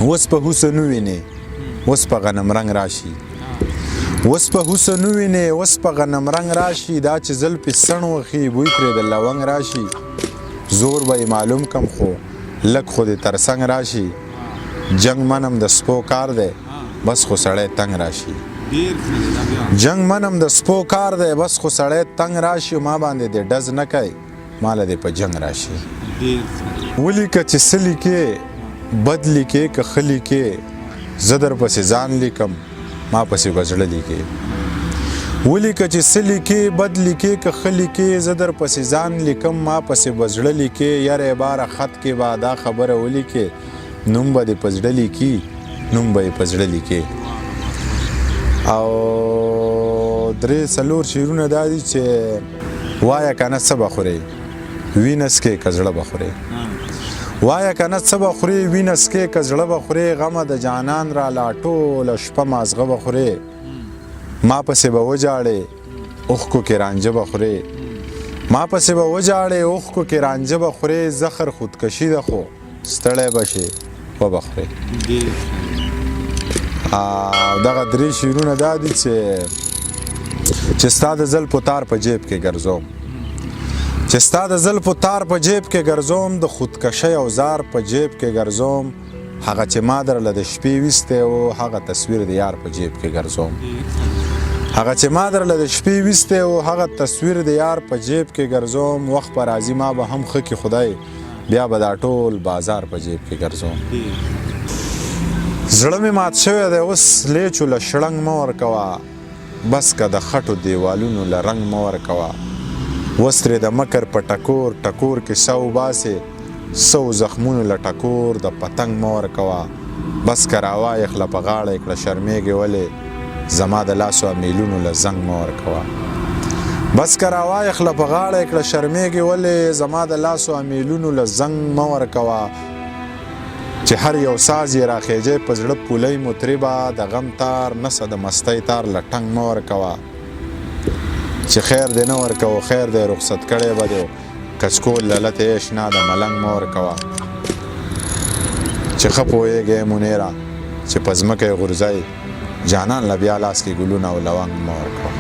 اوس په حسن وینې اوس په غنم رنګ راشي اوس په حسن وینې اوس په غنم رنګ راشي دا چې زلفې سڼ وخي بوی ترې د لونګ راشي زور به یې معلوم کم خو لږ خو دې ترڅنګ راشي جنگ منم د سپو کار دی بس خو سړی تنګ راشي جنگ منم د سپو کار دی بس خو سړی تنګ راشي ما باندې دې ډز نه کوي ماله دې په جنگ راشي ولیکه چې څه لیکې بد لیکې که ښه لیکې زه در پسې ځان لیکم ما پسې به زړه لیکې ولیکه چې څه لیکې بد لیکې که ښه لیکې زه در پسې ځان لیکم ما پسې به زړه لیکې یاره باره خط کې به دا خبره ولیکې نوم به دې په زړه لیکي نوم به یې په زړه لیکې او درې څلور شعرونه دا دي چې وایه که نه څه به خورې وینه څکې که زړه به خورې وایه که نه څه به خورې وینه څکې که زړه به خورې غمه د جانان را لا ټوله شپه مازغه به خورې ما پسې به وجاړې اوښکو کې رانجه به خورې ما پسې به وجاړې اوښکو کې رانجه به خورې زخر خودکشي ده خو ستړی به شې وبه خورې دغه درې شعرونه دا دي چې ستا د زلفو تار په جیب کې ګرځوم چې ستا د زلفو تار په جیب کې ګرځوم د خودکشۍ او زار په جیب کې ګرځوم هغه چې ما درله د شپې ویستی و هغه تصویر د یار په جیب کې ګرځوم هغه چې ما درله د شپې ویستی و هغه تصویر د یار په جیب کې ګرځوم وخت به راځي ما به هم ښه کې خدای بیا به دا ټول بازار په جیب کې ګرځوم زړه مې مات شوی دی اوس لیچو له شړنګ مه ورکوه بس که د خټو دیوالونو له رنګ مه ورکوه اوس ترې د مکر په ټکور ټکور کې سو باسې سو زخمونو له ټکور د پتنګ مه ورکوه بس که راوایخله په غاړه یې کړه شرمېږې ولې زما د لاسو امیلونو له زنګ مه ورکوه بس که راوایخله په غاړه یې کړه شرمېږې ولې زما د لاسو امیلونو له زنګ مه ورکوه چې هر یو ساز یې راخیجی په زړه پولی مطربه د غم تار نسه د مستۍ تار له ټنګ مه ورکوه چې خیر دې نه ورکوه خیر دې رخصت کړی به دی کچکول للت یې شنه د ملنګ مه ورکوه چې ښه پوهېږې منیره چې په ځمکه یې غورځئ جانان له بیا لاس کې ګلونه او لونګ مه ورکوه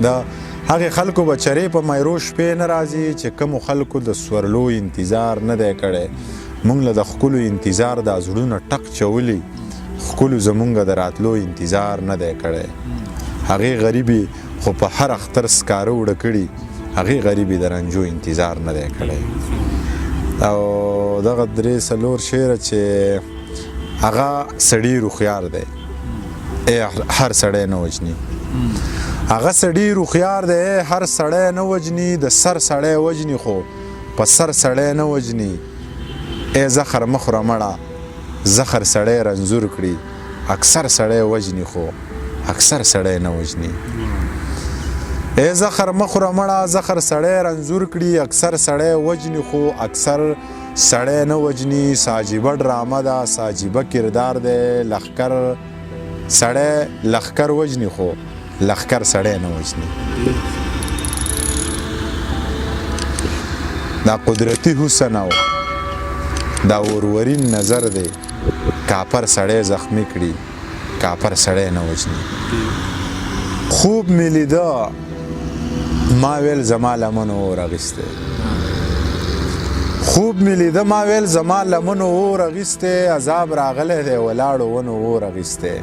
د هغې خلکو به چرې په میرو شپې نه راځي چې کومو خلکو د سورلو انتظار نه دی کړی مونږ له د ښکلو انتظار دا زړونه ټق چولي ښکلو زمونږ د راتلو انتظار نه دی کړی هغې غریبي خو په هر اختر سکاره وړه کړي هغې غریبي د رنجو انتظار نه دی کړی او دغه درې څلور شعره چې هغه سړي روخیار دی هر سړی نه وجني هغه سړي روخیار دی هر سړی نه وجني د سر سړی وجني خو په سر سړی نه وجني ای زخر مخوره مړه زخر سړی رنځور کړي اکثر سړی وجني خو اکثر سړی نه وجني ای زخر مخوره مړه زخر سړی رنځور کړي اکثر سړی وجني خو اکثر سړی نه وجني ساجیبه ډرامه ده ساجیبه کردار دی لښکر سړی لښکر وجني خو لښکر سړی نه وجني دا قدرتي حسن او دا ورورین نظر دی کاپر سړی زخمی کړي کاپر سړی نه وجني خوب مې لیده ما ویل زما لمنو اور اخیستی خوب مې لیده ما ویل زما لمنو اور اخیستی عذاب راغلی دی ولاړو ونو اور اخیستی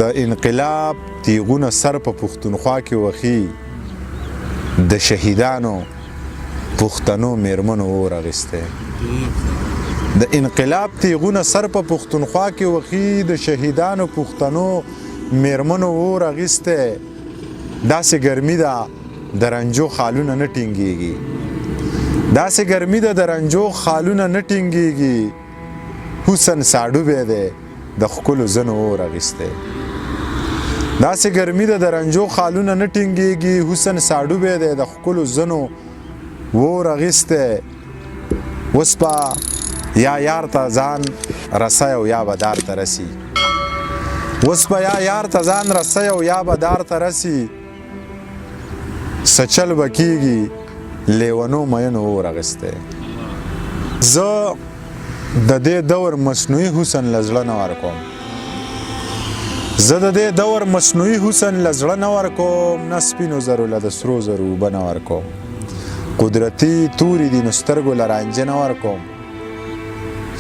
د انقلاب تیغونه سر په پښتونخوا کې وخي د شهیدانو پښتنو میرمنو اور اخیستی د انقلاب تیغونه سر په پښتونخوا کې وخي د شهیدانو پښتنو میرمنو اور اخیستی داسې ګرمي ده د رنجو خالونه نه ټینګېږي داسې ګرمي ده د رنجو خالونه نه ټینګېږي حسن ساډوبی دی د ښکلو زنو اور اخیستی داسې ګرمي ده د رنجو خالونه نه ټینګېږي حسن ساډوبی دی د ښکلو زنو اور اخیستی اوس به یا یار ته ځان رسی او یا به دار ته رسي اوس به یا یار ته ځان رسی او یا به دار ته رسي سچل به کېږي لیونو مینو اور اخیستی زه د دې دور مصنوعي حسن له زړه نه ورکوم زه د دې دور مصنوعي حسن له زړه نه ورکوم نه سپینو زرو له د سرو زرو اوبه نه ورکوم قدرتي توري دي نو سترګو له رانجه نه ورکوم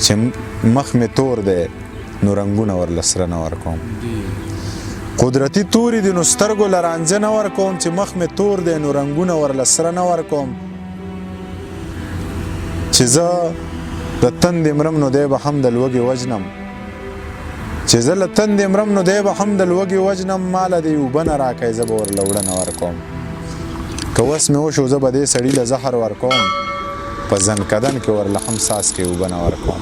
چې مخ مې تور دی نو رنګونه ورله سره نه ورکوم قدرتي توري دي نو سترګو له رانجه نه ورکوم چې مخ مې تور دی نو رنګونه ورله سره نه ورکوم چې زه د تندې مرم نو دی به هم د لوږې وجنم چې زه له تندې مرم نو دی به هم د لوږې وجنم ماله دې اوبه نه راکئ زه به ورله وړه نه ورکوم که وس مې وشو زه به دې سړي له زهر ورکوم په زنکدن کې ورله هم ساس کې اوبه نه ورکوم